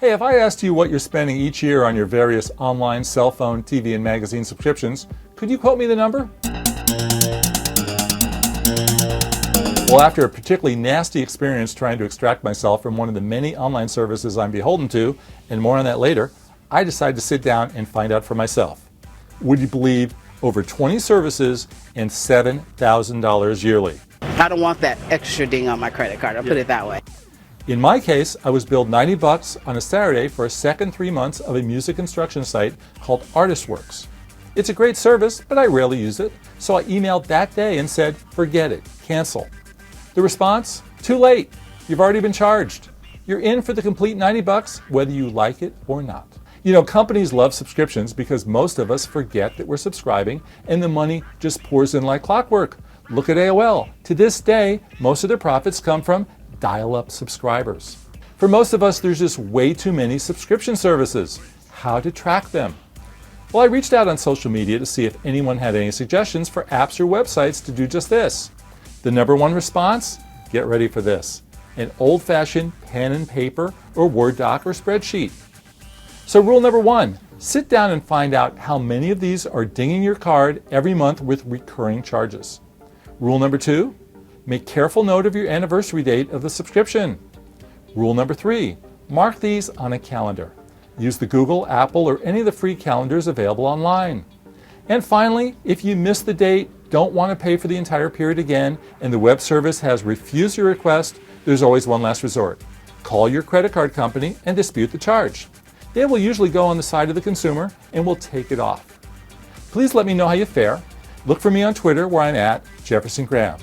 Hey, if I asked you what you're spending each year on your various online, cell phone, TV, and magazine subscriptions, could you quote me the number? Well, after a particularly nasty experience trying to extract myself from one of the many online services I'm beholden to, and more on that later, I decided to sit down and find out for myself. Would you believe over 20 services and $7,000 yearly? I don't want that extra ding on my credit card, I'll put it that way. In my case, I was billed $90 on a Saturday for a second 3 months of a music instruction site called ArtistWorks. It's a great service, but I rarely use it, so I emailed that day and said, forget it, cancel. The response? Too late. You've already been charged. You're in for the complete $90, whether you like it or not. You know, companies love subscriptions because most of us forget that we're subscribing and the money just pours in like clockwork. Look at AOL. To this day, most of their profits come from dial-up subscribers. For most of us, there's just way too many subscription services. How to track them? Well, I reached out on social media to see if anyone had any suggestions for apps or websites to do just this. The number one response? Get ready for this. An old-fashioned pen and paper or Word doc or spreadsheet. So rule number one, sit down and find out how many of these are dinging your card every month with recurring charges. Rule number two, make careful note of your anniversary date of the subscription. Rule number three, mark these on a calendar. Use the Google, Apple, or any of the free calendars available online. And finally, if you miss the date, don't want to pay for the entire period again, and the web service has refused your request, there's always one last resort. Call your credit card company and dispute the charge. They will usually go on the side of the consumer and will take it off. Please let me know how you fare. Look for me on Twitter where I'm at Jefferson Graham.